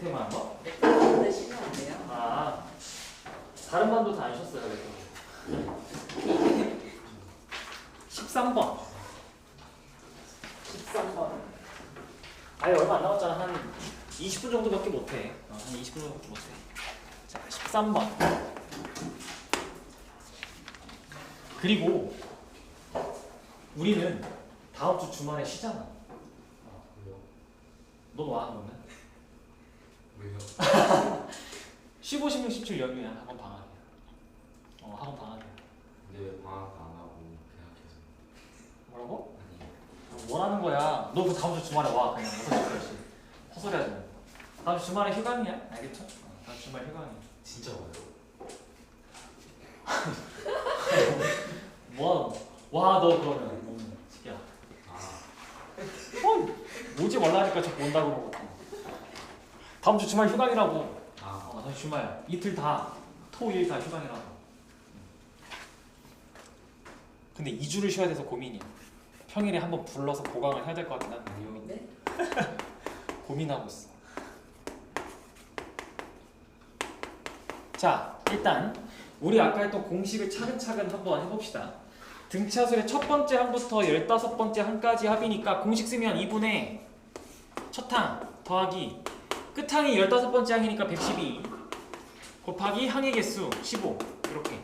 밑에만 한 거? 근데 쉬면 안 돼요? 아, 다른 반도 다 안 쉬었어요. 그래서 13번. 13번. 아예 얼마 안 남았잖아. 한 20분 정도밖에 못해. 한 20분 정도밖에 못해. 자, 13번. 그리고 우리는 다음 주 주말에 쉬잖아. 왜요? 넌 와, 너는? 왜요? 15, 16, 17 연휴야. 학원 방학이야. 학원 방학이야. 근데 왜 방학 안 하고 그냥 계속 뭐라고? 아니 원하는 거야. 너 그 다음 주 주말에 와. 그냥 6시까지. 헛소리 하지 마. 다음 주 주말에 휴강이야. 알겠죠? 다음 주 주말 휴강이야. 진짜 와요? 뭐 와, 너 그러면. 새끼야. 아, 오지 말라니까 자꾸 온다고 그러고. 다음 주 주말 휴강이라고. 아 다음 주 주말. 이틀 다. 토일 다 휴강이라고. 근데 2주를 쉬어야 돼서 고민이야. 평일에 한번 불러서 보강을 해야 될 것 같긴 한데. 네? 고민하고 있어. 자, 일단 우리 아까 했던 공식을 차근차근 한번 해봅시다. 등차수의 첫 번째 항부터 15번째 항까지 합이니까 공식 쓰면 2분의 첫 항 더하기 끝항이 15번째 항이니까 112 곱하기 항의 개수 15 이렇게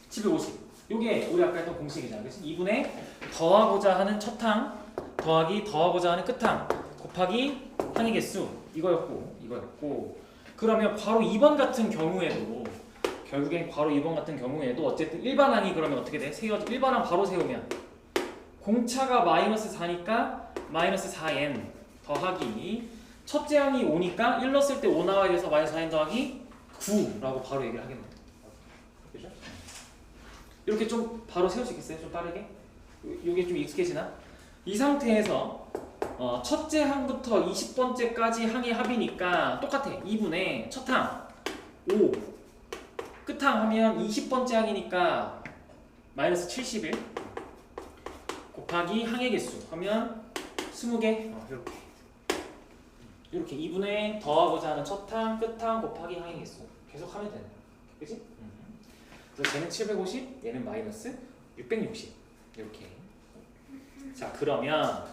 750. 요게 우리 아까 했던 공식이잖아. 그치? 2분의 더하고자 하는 첫 항 더하기 더하고자 하는 끝항 곱하기 항의 개수 이거였고 그러면 바로 2번 같은 경우에도 결국엔 바로 2번 같은 경우에도 어쨌든 일반항이 그러면 어떻게 돼? 일반항 바로 세우면 공차가 마이너스 4니까 마이너스 4n 더하기 첫째 항이 5니까 1 넣었을 때 5 나와야 돼서 마이너스 4n 더하기 9라고 바로 얘기를 하겠네. 그죠? 이렇게 좀 바로 세울 수 있겠어요? 좀 빠르게? 이게 좀 익숙해지나? 이 상태에서 첫째 항부터 20번째까지 항의 합이니까 똑같아. 2분의 첫 항 5 끝항 하면 20번째 항이니까 마이너스 71 곱하기 항의 개수 하면 20개 이렇게 2분의 더하고자 하는 첫 항 끝항 곱하기 항의 개수 계속 하면 되는 거야. 그치? 그래서 쟤는 750 얘는 마이너스 660 이렇게. 자, 그러면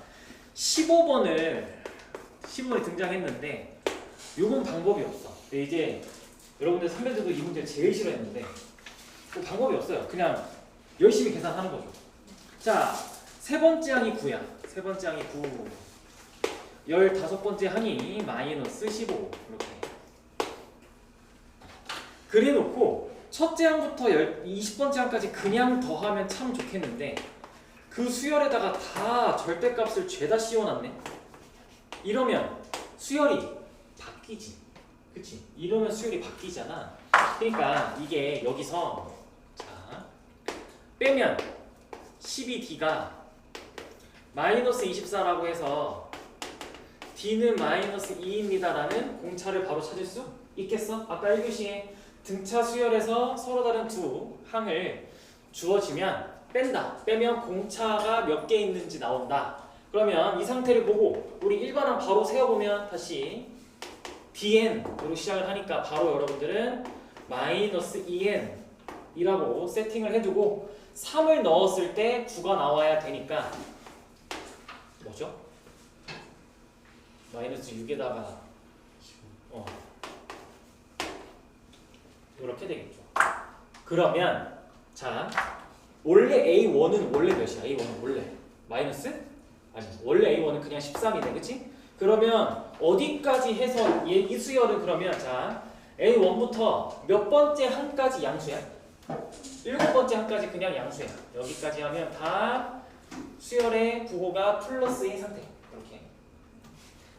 15번이 등장했는데 요건 방법이 없어. 근데 이제 여러분들 선배들도 이 문제 제일 싫어했는데 뭐 방법이 없어요. 그냥 열심히 계산하는 거죠. 자, 세 번째 항이 9야. 세 번째 항이 9. 15번째 항이 마이너스 15 이렇게. 그래놓고 첫째 항부터 20번째 항까지 그냥 더하면 참 좋겠는데 그 수열에다가 다 절대값을 죄다 씌워놨네. 이러면 수열이 바뀌지. 그치? 이러면 수열이 바뀌잖아. 그러니까 이게 여기서 자 빼면 12d가 마이너스 24라고 해서 d는 마이너스 2입니다 라는 공차를 바로 찾을 수 있겠어? 아까 1교시에 등차 수열에서 서로 다른 두 항을 주어지면 뺀다. 빼면 공차가 몇 개 있는지 나온다. 그러면 이 상태를 보고 우리 일반항 바로 세워보면 다시 dn으로 시작을 하니까 바로 여러분들은 마이너스 2n 이라고 세팅을 해두고 3을 넣었을 때 9가 나와야 되니까 뭐죠? 마이너스 6에다가 이렇게 되겠죠. 그러면 자 원래 A1은 원래 몇이야? A1은 원래 마이너스? 아니 원래 A1은 그냥 13이네. 그치? 그러면 어디까지 해서 이 수열은 그러면 자 A1부터 몇 번째 항까지 양수야? 7번째 항까지 그냥 양수야. 여기까지 하면 다 수열의 부호가 플러스인 상태. 이렇게.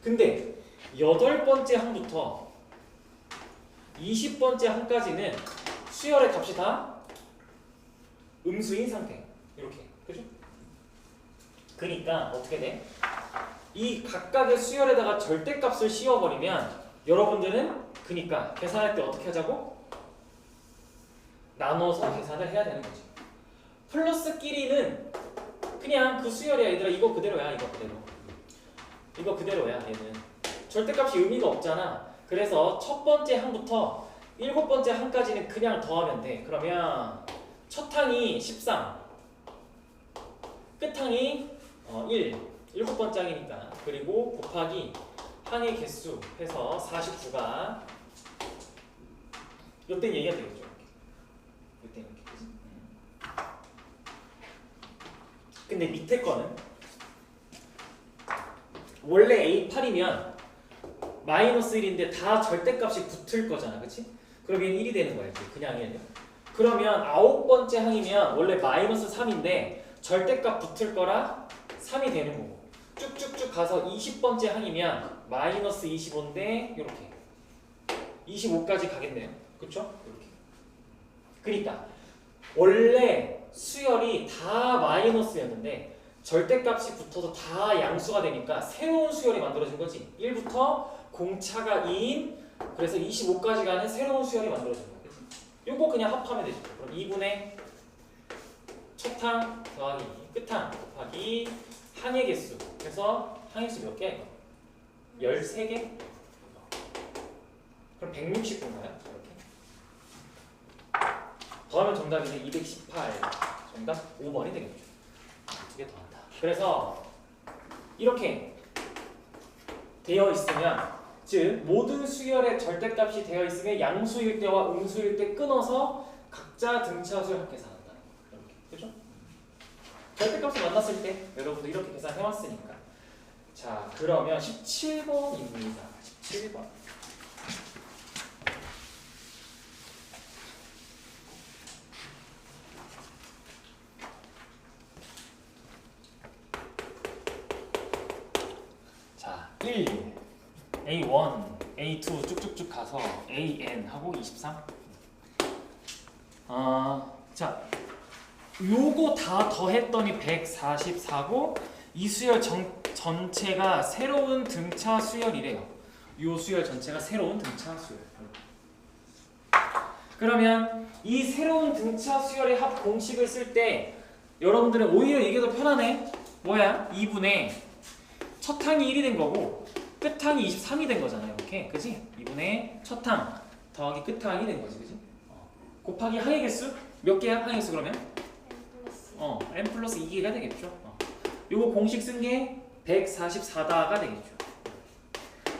근데 8번째 항부터 20번째 항까지는 수열의 값이 다 음수인 상태. 이렇게. 그죠? 그러니까 어떻게 돼? 이 각각의 수열에다가 절대값을 씌워버리면 여러분들은 그러니까 계산할 때 어떻게 하자고? 나눠서 계산을 해야 되는 거지. 플러스끼리는 그냥 그 수열이야. 얘들아 이거 그대로야. 이거 그대로야 얘는. 절대값이 의미가 없잖아. 그래서 첫 번째 항부터 일곱 번째 항까지는 그냥 더하면 돼. 그러면 첫 항이 13, 끝 항이 1, 일곱 번째 항이니까. 그리고 곱하기 항의 개수 해서 49가 이때는 얘기가 되겠죠. 이때 이렇게. 그치? 근데 밑에 거는 원래 A8이면 마이너스 1인데 다 절대값이 붙을 거잖아. 그치? 그럼 얘는 1이 되는 거야. 그냥 1이면. 그러면 아홉 번째 항이면 원래 마이너스 3인데 절대값 붙을 거라 3이 되는 거고. 쭉쭉쭉 가서 20번째 항이면 마이너스 25인데 이렇게 25까지 가겠네요. 그쵸? 이렇게. 그러니까 원래 수열이 다 마이너스였는데 절대값이 붙어서 다 양수가 되니까 새로운 수열이 만들어진 거지. 1부터 공차가 2인 그래서 25까지 가는 새로운 수열이 만들어진 거야. 그치? 요거 그냥 합하면 되죠. 그럼 2분의 첫항 더하기 끝항 곱하기 항의 개수. 그래서 항의 수 몇 개? 13개? 그럼 169인가요? 이렇게. 더하면 정답이네. 218. 정답 5번이 되겠죠. 두 개 더한다. 그래서 이렇게 되어 있으면, 즉 모든 수열의 절대값이 되어 있으면 양수일 때와 음수일 때 끊어서 각자 등차수를 계산한다. 이렇게. 그죠? 절대값을 만났을 때 여러분들 이렇게 계산해 왔으니까. 자, 그러면 17번입니다. 17번. 자, 1, A1, A2 쭉쭉쭉 가서 AN 하고 23. 자, 요거 다 더했더니 144고 이 수열 전체가 새로운 등차 수열이래요. 요 수열 전체가 새로운 등차 수열. 그러면 이 새로운 등차 수열의 합 공식을 쓸 때 여러분들은 오히려 이게 더 편하네. 뭐야? 2분의 첫 항이 1이 된 거고 끝 항이 23이 된 거잖아요. 이렇게. 그지? 2분의 첫 항 더하기 끝 항이 된 거지. 그지? 곱하기 항의 개수? 몇 개야? 항의 개수 그러면? n 플러스 2개가 되겠죠. 요거 공식 쓴 게 144다가 되겠죠.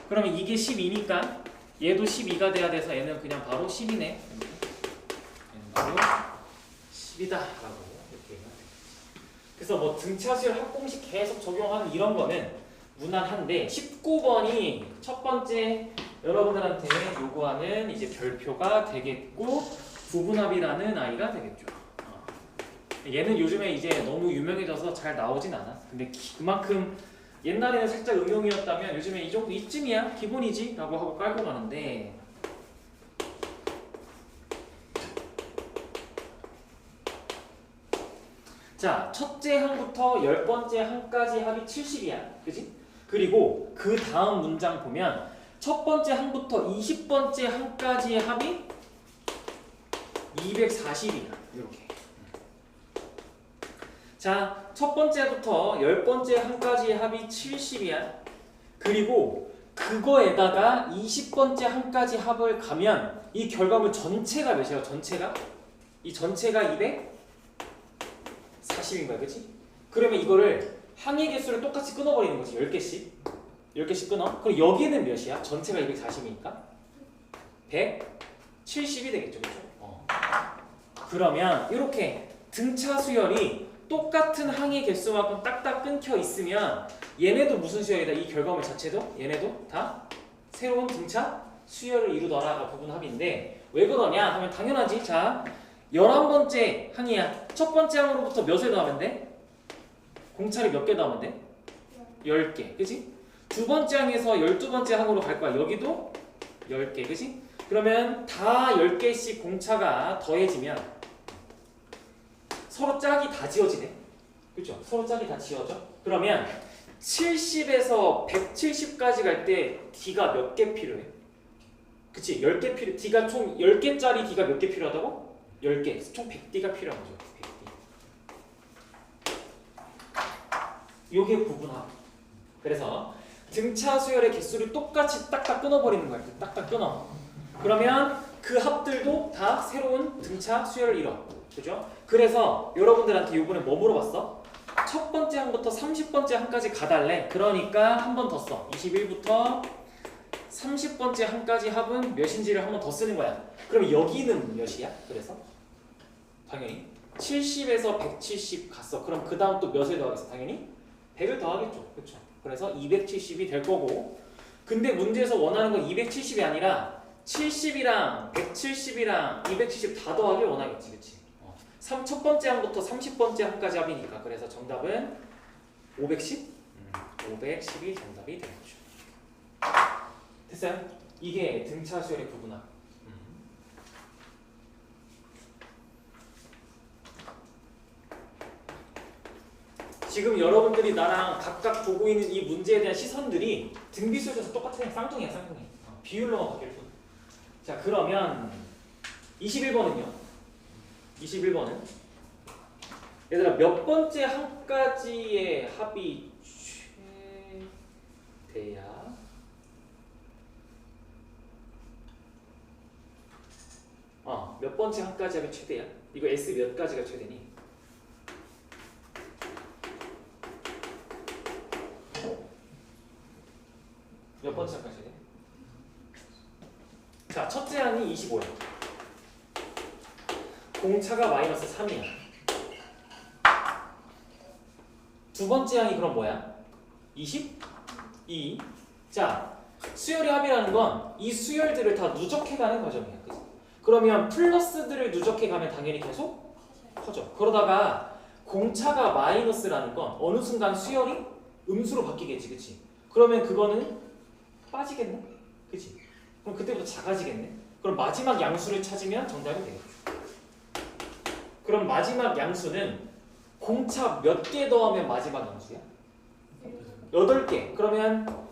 그러면 이게 12니까 얘도 12가 돼야 돼서 얘는 그냥 바로 10이네. 얘는 바로 10이다 라고 이렇게. 그래서 뭐 등차수열 합공식 계속 적용하는 이런 거는 무난한데 19번이 첫 번째 여러분들한테 요구하는 이제 별표가 되겠고 부분합이라는 아이가 되겠죠. 얘는 요즘에 이제 너무 유명해져서 잘 나오진 않아. 근데 그만큼 옛날에는 살짝 응용이었다면 요즘에 이 정도 이쯤이야 기본이지 라고 하고 깔고 가는데, 자, 첫째 항부터 10번째 항까지 합이 70이야. 그지? 그리고 그 다음 문장 보면 첫 번째 항부터 20번째 항까지의 합이 240이야. 이렇게. 자, 첫 번째부터 10번째 항까지의 합이 70이야. 그리고 그거에다가 20번째 항까지 합을 가면 이 결과물 전체가 몇이야? 전체가? 이 전체가 240인 거야. 그치? 그러면 이거를 항의 개수를 똑같이 끊어버리는 거지. 10개씩. 10개씩 끊어. 그럼 여기는 몇이야? 전체가 240이니까 170이 되겠죠. 그쵸? 그러면 이렇게 등차 수열이 똑같은 항의 개수만큼 딱딱 끊겨 있으면 얘네도 무슨 수열이다? 이 결과물 자체도 얘네도 다 새로운 등차 수열을 이루더라가 부분합인데 왜 그러냐 하면 당연하지. 자, 11번째 항이야. 첫 번째 항으로부터 몇을 더하면 돼? 공차를 몇 개 더하면 돼? 10개. 그치? 두 번째 항에서 12번째 항으로 갈 거야. 여기도 10개. 그치? 그러면 다 10개씩 공차가 더해지면 서로 짝이 다 지워지네. 그죠? 서로 짝이 다 지워져. 그러면 70에서 170까지 갈 때 D가 몇 개 필요해? 그치? 10개 필요. D가 총 10개짜리 D가 몇 개 필요하다고? 10개. 총 100D가 필요한 거죠. 100D. 요게 부분합. 그래서 등차 수열의 개수를 똑같이 딱딱 끊어버리는 거야. 이렇게 딱딱 끊어. 그러면 그 합들도 다 새로운 등차 수열을 이뤄. 그죠? 그래서 여러분들한테 요번에 뭐 물어봤어? 첫 번째 항부터 30번째 항까지 가달래. 그러니까 한 번 더 써. 21부터 30번째 항까지 합은 몇인지를 한 번 더 쓰는 거야. 그럼 여기는 몇이야? 그래서 당연히 70에서 170 갔어. 그럼 그 다음 또 몇을 더하겠어? 당연히 100을 더하겠죠. 그렇죠? 그래서 270이 될 거고. 근데 문제에서 원하는 건 270이 아니라 70이랑 170이랑 270 다 더하길 원하겠지. 그치? 첫 번째 항부터 30번째 항까지 합이니까. 그래서 정답은 510? 510이 정답이 되겠죠. 됐어요? 이게 등차 수열의 구분함. 지금 여러분들이 나랑 각각 보고 있는 이 문제에 대한 시선들이 등비수열에서 똑같아. 쌍둥이야, 쌍둥이. 비율로만 바뀔 뿐. 자, 그러면 21번은요? 21번은 얘들아 몇 번째 항까지의 합이 최대야? 몇 번째 항까지 합이 최대야? 이거 S 몇 가지가 최대니? 몇 번째 항까지 최대? 자, 첫째 항이 25야. 공차가 마이너스 3이야. 두 번째 항이 그럼 뭐야? 22. 자, 수열의 합이라는 건 이 수열들을 다 누적해가는 과정이야. 그치? 그러면 플러스들을 누적해가면 당연히 계속 커져. 그러다가 공차가 마이너스라는 건 어느 순간 수열이 음수로 바뀌겠지. 그치? 그러면 그거는 빠지겠네? 그치? 그럼 그때부터 작아지겠네? 그럼 마지막 양수를 찾으면 정답이 되겠죠. 그럼 마지막 양수는 공차 몇 개 더하면 마지막 양수야? 8개. 그러면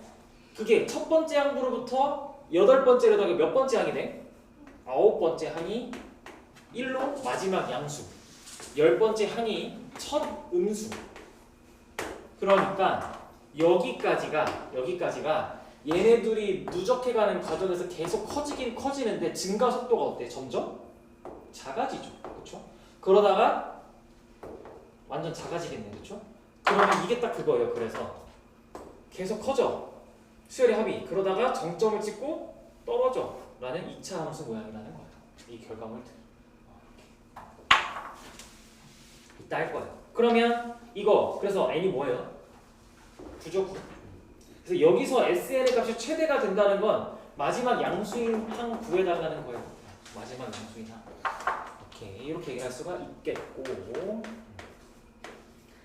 그게 첫 번째 항부로부터 8번째로 더하면 몇 번째 항이 돼? 9번째 항이 1로 마지막 양수. 10번째 항이 첫 음수. 그러니까 여기까지가 얘네들이 누적해가는 과정에서 계속 커지긴 커지는데 증가 속도가 어때? 점점 작아지죠. 그렇죠? 그러다가 완전 작아지겠네. 그렇죠? 그러면 이게 딱 그거예요. 그래서 계속 커져. 수열의 합이. 그러다가 정점을 찍고 떨어져. 라는 2차 함수 모양이라는 거예요. 이 결과물들. 이따 할 거예요. 그러면 이거 그래서 n이 뭐예요? 9죠. 9. 그래서 여기서 SN의 값이 최대가 된다는 건 마지막 양수인 항 구해달라는 거예요. 마지막 양수인 항. 오케이. 이렇게 얘기할 수가 있겠고.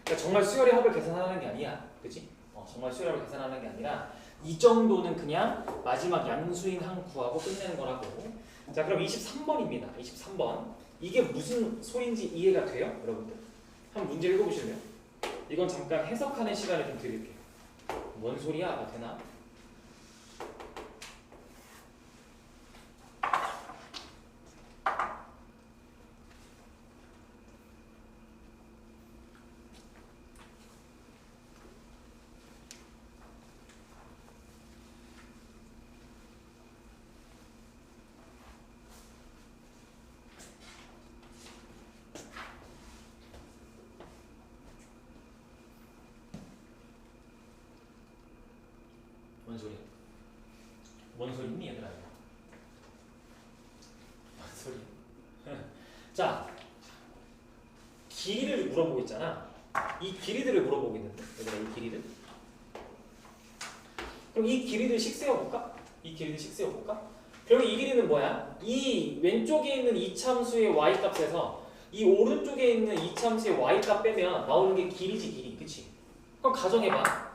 그러니까 정말 수열의 합을 계산하는 게 아니야. 그치? 정말 수열의 합을 계산하는 게 아니라 이 정도는 그냥 마지막 양수인 항 구하고 끝내는 거라고. 자, 그럼 23번입니다. 23번. 이게 무슨 소리인지 이해가 돼요? 여러분들? 한번 문제 읽어보실래요? 이건 잠깐 해석하는 시간을 좀 드릴게요. 뭔 소리야? 되나? 뭔 소리야? 뭔 소리니 얘들아? 뭔 소리야? 자, 길이를 물어보고 있잖아. 이 길이들을 물어보고 있는데 얘들아, 이 길이들. 그럼 이 길이들 식 세워볼까? 이 길이들 식 세워볼까? 그럼 이 길이는 뭐야? 이 왼쪽에 있는 이참수의 y값에서 이 오른쪽에 있는 이참수의 y값 빼면 나오는 게 길이지, 길이. 그치? 그럼 가정해봐.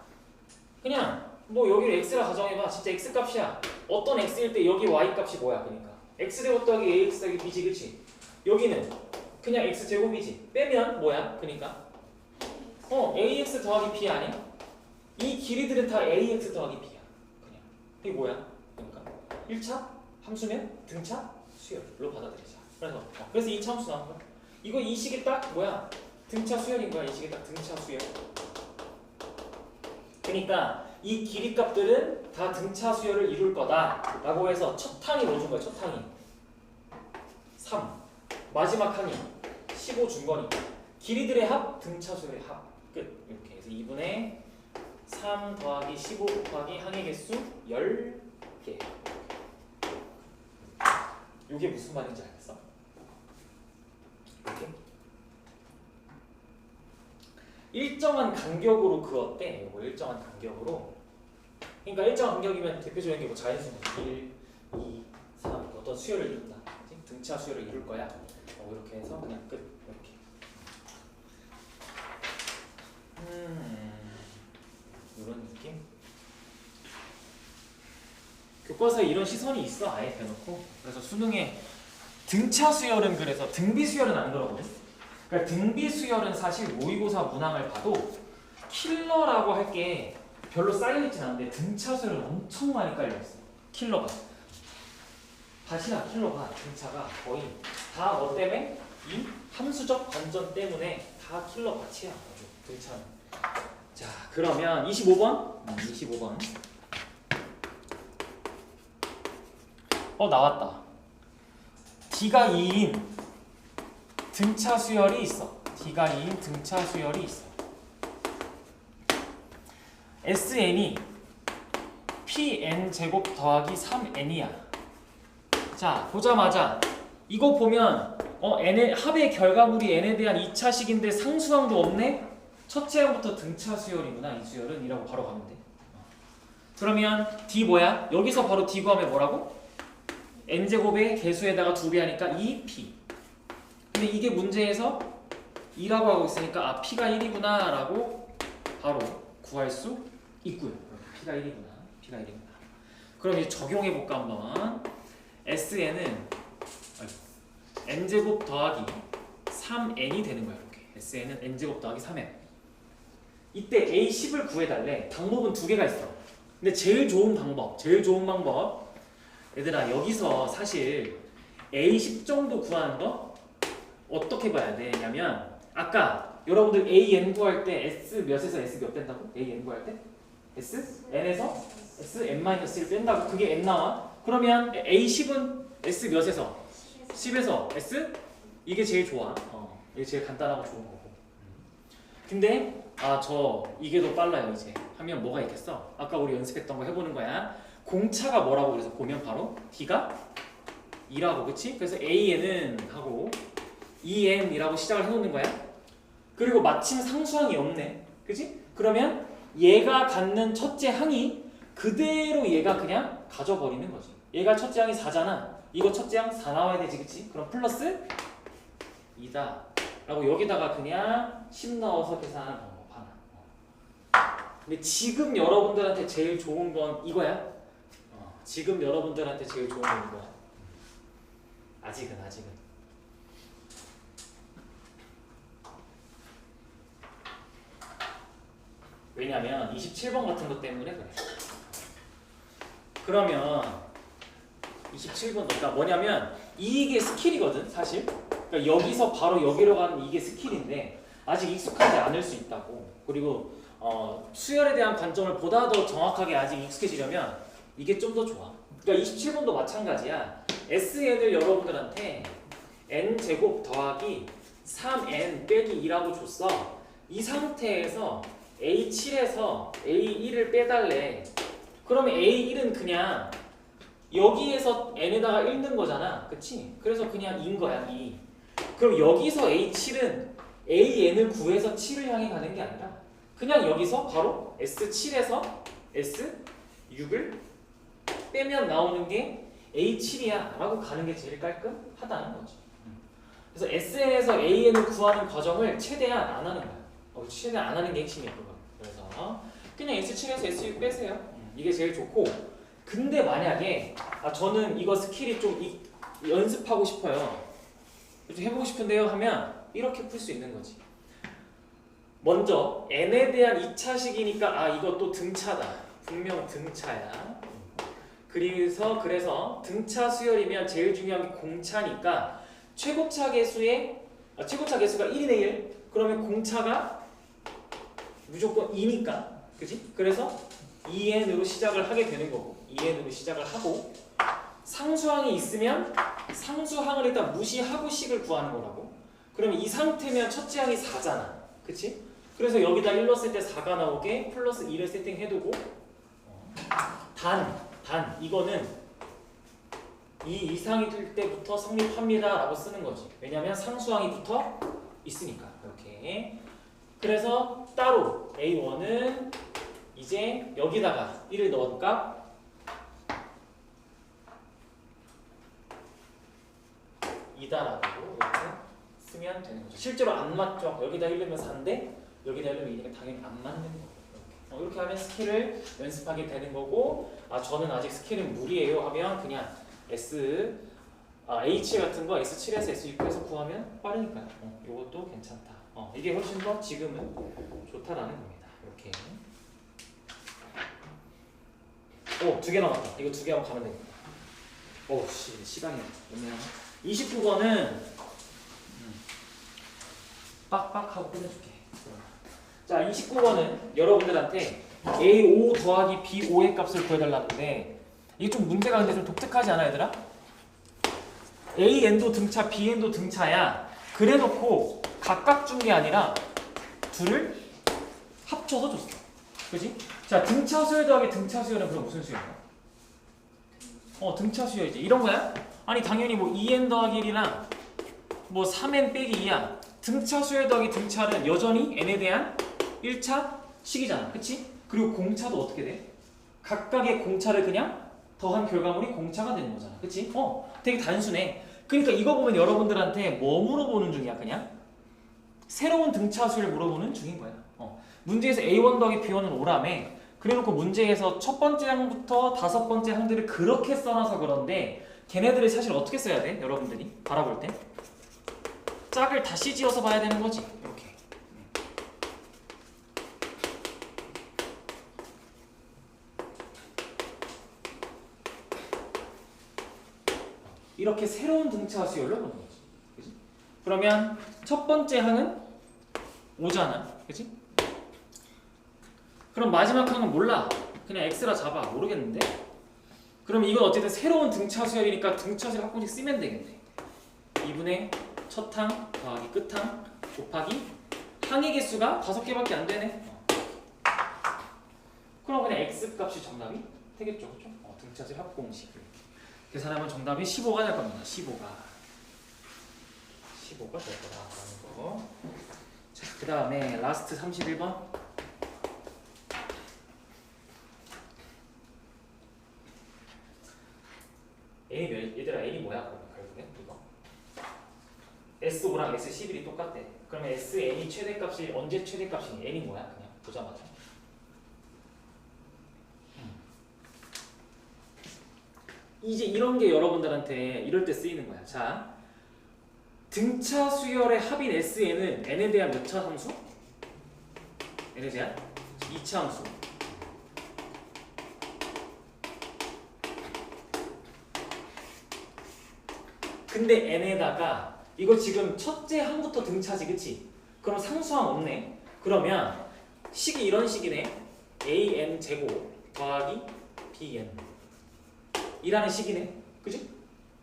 그냥 뭐 여기를 x라 가정해봐. 진짜 x 값이야. 어떤 x일 때 여기 y 값이 뭐야? 그러니까 x제곱 더하기 ax 더하기 b지. 그치? 여기는 그냥 x제곱이지. 빼면 뭐야? 그러니까 ax 더하기 b 아니야? 이 길이들은 다 ax 더하기 b야. 그냥 이게 뭐야? 그러니까 1차 함수면 등차 수열로 받아들이자. 그래서 2차 함수 나온 거야. 이거 이 식이 딱 뭐야? 등차 수열인 거야. 이 식이 딱 등차 수열. 그러니까 이 길이 값들은 다 등차 수열을 이룰 거다 라고 해서 첫 항이 뭐 준 거야? 첫 항이 3, 마지막 항이 15 준 거니까 길이들의 합, 등차 수열의 합 끝. 이렇게 해서 2분의 3 더하기 15 곱하기 항의 개수 10개. 이게 무슨 말인지 알겠어? 이렇게 일정한 간격으로 그었대. 이거 일정한 간격으로. 그러니까 일정한 간격이면 대표적인 게 뭐 자연수는 1, 2, 3 어떤 수열을 이룬다. 그치? 등차 수열을 이룰 거야. 이렇게 해서 그냥 끝. 이렇게. 이런 느낌. 교과서에 이런 시선이 있어. 아예 대놓고. 그래서 수능에 등차 수열은 그래서 등비 수열은 안 그러거든. 그러니까 등비 수열은 사실 모의고사 문항을 봐도 킬러라고 할 게 별로 쌓여있진 않은데 등차 수열은 엄청 많이 깔려있어. 킬러가 밭이나 킬러가 등차가 거의 다 뭐 때문에? 이 함수적 반전 때문에 다 킬러 밭이야. 등차는. 자 그러면 25번 25번 나왔다. D가 2인 등차 수열이 있어. D가 2인 등차 수열이 있어. SN이 PN 제곱 더하기 3N이야. 자 보자마자 이거 보면 N의 합의 결과물이 N에 대한 2차식인데 상수항도 없네? 첫째 항부터 등차 수열이구나. 이 수열은 이라고 바로 가면 돼. 그러면 D 뭐야? 여기서 바로 D 구하면 뭐라고? N제곱의 개수에다가 2배 하니까 2P. 근데 이게 문제에서 2라고 하고 있으니까 P가 1이구나 라고 바로 구할 수 있고요. P가 1이구나. P가 1이구나. 그럼 이제 적용해볼까 한번. SN은 N제곱 더하기 3N이 되는 거야. 이렇게. SN은 N제곱 더하기 3N. 이때 A10을 구해달래. 방법은 두 개가 있어. 근데 제일 좋은 방법 얘들아 여기서 사실 A10 정도 구하는 거 어떻게 봐야 되냐면 아까 여러분들 AN 구할 때 S 몇에서 S 몇 뺀다고? AN 구할 때? S? N에서 S N-1을 뺀다고? 그게 N 나와? 그러면 A10은 S 몇에서? 10에서 S? 이게 제일 좋아. 이게 제일 간단하고 좋은 거고. 근데 이게 더 빨라요. 이제 하면 뭐가 있겠어? 아까 우리 연습했던 거 해보는 거야. 공차가 뭐라고 그래서 보면 바로 D가 2라고. 그치? 그래서 AN은 하고 EN이라고 시작을 해놓는 거야. 그리고 마침 상수항이 없네. 그치? 그러면 얘가 갖는 첫째 항이 그대로 얘가 그냥 가져버리는 거지. 얘가 첫째 항이 4잖아. 이거 첫째 항 4 나와야 되지. 그치? 그럼 플러스 2다 라고 여기다가 그냥 10 넣어서 계산하는 방법 하나. 근데 지금 여러분들한테 제일 좋은 건 이거야. 지금 여러분들한테 제일 좋은 건 이거야. 아직은. 왜냐면 27번 같은 것 때문에 그래. 그러면 27번 그러니까 뭐냐면 이게 스킬이거든 사실. 그러니까 여기서 바로 여기로 가는 이게 스킬인데 아직 익숙하지 않을 수 있다고. 그리고 수열에 대한 관점을 보다 더 정확하게 아직 익숙해지려면 이게 좀 더 좋아. 그러니까 27번도 마찬가지야. SN을 여러분들한테 N제곱 더하기 3N 빼기 2라고 줬어. 이 상태에서 A7에서 A1을 빼달래. 그러면 A1은 그냥 여기에서 N에다가 1 넣은 거잖아. 그치? 그래서 그냥 2인 거야. 2. 그럼 여기서 A7은 AN을 구해서 7을 향해 가는 게 아니라 그냥 여기서 바로 S7에서 S6을 빼면 나오는 게 A7이야 라고 가는 게 제일 깔끔하다는 거지. 그래서 SN에서 AN을 구하는 과정을 최대한 안 하는 거야. 최대한 안 하는 게 핵심이야. 그래서 그냥 S7에서 S6 빼세요. 이게 제일 좋고. 근데 만약에 저는 이거 스킬이 좀 연습하고 싶어요. 좀 해보고 싶은데요 하면 이렇게 풀 수 있는 거지. 먼저 n에 대한 2차식이니까 이것도 등차다. 분명 등차야. 그래서 등차 수열이면 제일 중요한 게 공차니까 최고차 개수가 1인의 1. 그러면 공차가 무조건 2니까. 그지? 그래서 2n으로 시작을 하게 되는 거고 2n으로 시작을 하고 상수항이 있으면 상수항을 일단 무시하고 식을 구하는 거라고. 그러면 이 상태면 첫째 항이 4잖아. 그치? 그래서 여기다 1 넣었을 때 4가 나오게 플러스 2를 세팅해두고 단 이거는 이 이상이 될 때부터 성립합니다 라고 쓰는 거지. 왜냐면 상수항이 붙어 있으니까. 이렇게. 그래서 따로 A1은 이제 여기다가 1을 넣은 값 이다라고 이렇게 쓰면 되는 거죠. 실제로 안 맞죠. 여기다 1 넣으면 4인데 여기다 1 넣으면 2니까 당연히 안 맞는 거고. 이렇게 하면 스킬을 연습하게 되는 거고, 저는 아직 스킬은 무리예요 하면 그냥 H 같은 거 S7에서 S6에서 구하면 빠르니까요. 이것도 괜찮다. 이게 훨씬 더 지금은 좋다라는 겁니다. 이렇게. 2개 남았다. 이거 2개 하고 가면 되겠다. 시간이 없네요. 29번은 빡빡하고 끝내줄게. 자, 29번은 여러분들한테 A5 더하기 B5의 값을 구해달라는데 이게 좀 문제가 근데 좀 독특하지 않아 얘들아? AN도 등차, BN도 등차야. 그래놓고 각각 준 게 아니라 둘을 합쳐서 줬어. 그지? 자, 등차 수열 더하기 등차 수열은 그럼 무슨 수열이야? 등차 수열이지. 이런 거야? 아니 당연히 뭐 2n 더하기 1이랑 뭐 3n 빼기 2야. 등차 수열 더하기 등차는 여전히 n에 대한 1차 식이잖아. 그치? 그리고 공차도 어떻게 돼? 각각의 공차를 그냥 더한 결과물이 공차가 되는 거잖아. 그치? 되게 단순해. 그러니까 이거 보면 여러분들한테 뭐 물어보는 중이야? 그냥 새로운 등차 수를 물어보는 중인 거야. 문제에서 A1 더하기 B1은 5라며. 그래놓고 문제에서 첫 번째 항부터 다섯 번째 항들을 그렇게 써놔서 그런데 걔네들을 사실 어떻게 써야 돼? 여러분들이 바라볼 때 짝을 다시 지어서 봐야 되는 거지. 이렇게 새로운 등차 수열로 보는 거지. 그치? 그러면 첫 번째 항은 5잖아. 그치? 그럼 마지막 항은 몰라. 그냥 x라 잡아. 모르겠는데? 그럼 이건 어쨌든 새로운 등차 수열이니까 등차 수열 한 번씩 쓰면 되겠네. 2분의 첫 항 더하기 끝 항 곱하기 항의 개수가 5개밖에 안 되네. 그럼 그냥 x 값이 정답이 되겠죠. 그렇죠? 등차 수열 합공식. 계산하면 정답이 15가 될 겁니다. 15가 될 거다라는 거. 자, 그 다음에 라스트 31번. 얘들아 N이 뭐야? 그러면 결국에 이거 S5랑 S11이 똑같대. 그러면 SN이 최대값이 언제 최대값이니? N이 뭐야? 그냥 보자마자. 이제 이런 게 여러분들한테 이럴 때 쓰이는 거야. 자, 등차 수열의 합인 SN은 N에 대한 몇 차 함수? N에 대한 2차 함수. 근데 N에다가 이거 지금 첫째 항부터 등차지, 그치? 그럼 상수항 없네. 그러면 식이 이런 식이네. AN 제곱 더하기 BN 이라는 식이네. 그치?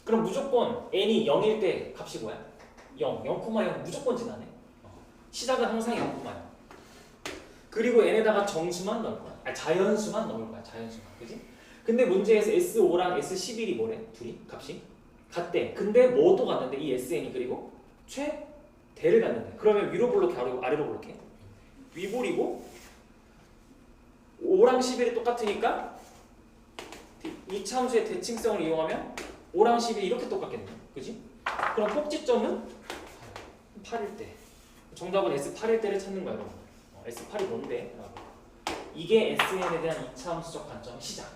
그럼 무조건 n이 0일 때 값이 뭐야? 0, 0,0 무조건 지나네. 시작은 항상 0,0. 그리고 n에다가 정수만 넣을 거야. 자연수만 넣을 거야. 자연수만. 그치? 근데 문제에서 S5랑 S11이 뭐래? 둘이 값이 같대. 근데 뭐도 같는데 이 SN이 그리고 최대를 갖는데. 그러면 위로 볼록해 아래로 볼록해? 위볼이고 5랑 11이 똑같으니까 이 참수의 대칭성을 이용하면 5랑 11이 이렇게 똑같겠네. 그지? 그럼 꼭지점은 8일 때. 정답은 S8일 때를 찾는 거야. S8이 뭔데? 이게 SN에 대한 2차 함수적 관점 시작.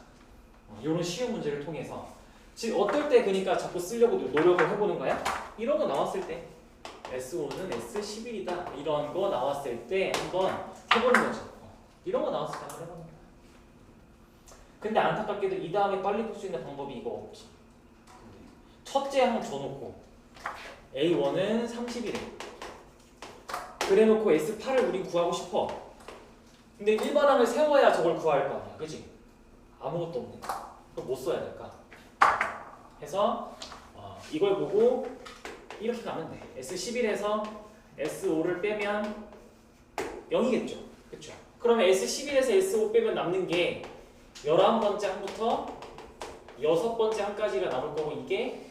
이런 쉬운 문제를 통해서 지금 어떨 때 그러니까 자꾸 쓰려고 노력을 해보는 거야? 이런 거 나왔을 때 S5는 S11이다 이런 거 나왔을 때 한번 해보는 거죠. 이런 거 나왔을 때 한번 해보는 거야. 근데 안타깝게도 이 다음에 빨리 볼 수 있는 방법이 이거 없지. 첫째 항 줘놓고 A1은 30이래. 그래놓고 S8을 우린 구하고 싶어. 근데 일반항을 세워야 저걸 구할 거 아니야, 그치? 아무것도 없네. 그럼 뭐 써야 될까? 해서 이걸 보고 이렇게 가면 돼. S11에서 S5를 빼면 0이겠죠, 그쵸? 그러면 S11에서 S5 빼면 남는 게 11번째 항부터 6번째 항까지가 남을 거고 이게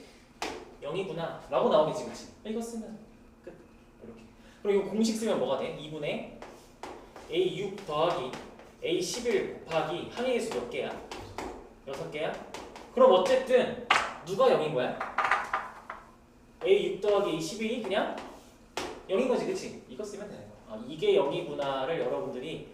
0이구나 라고 나오겠지, 그치? 이거 쓰면 끝. 이렇게. 그리고 이거 공식 쓰면 뭐가 돼? 2분의 A6 더하기 A11 곱하기 항의 수 몇 개야? 6개야? 그럼 어쨌든 누가 0인 거야? A6 더하기 A11이 그냥 0인 거지, 그치? 이거 쓰면 되는 거야. 이게 0이구나를 여러분들이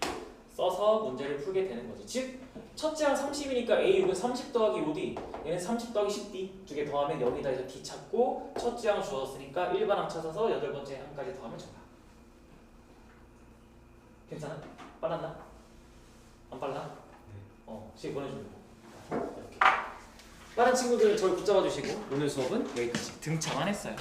써서 문제를 풀게 되는 거지. 즉 첫째 항 30이니까 A6은 30 더하기 5D, 얘는 30 더하기 10D 두 개 더하면 0이다 해서 D 찾고 첫째 항 주었으니까 일반항 찾아서 8번째 항까지 더하면 정답. 괜찮아? 빨랐나? 안 빨라? 지금 보내주고 이렇게 빠른 친구들 저를 붙잡아 주시고 오늘 수업은 여기까지 등차만 했어요.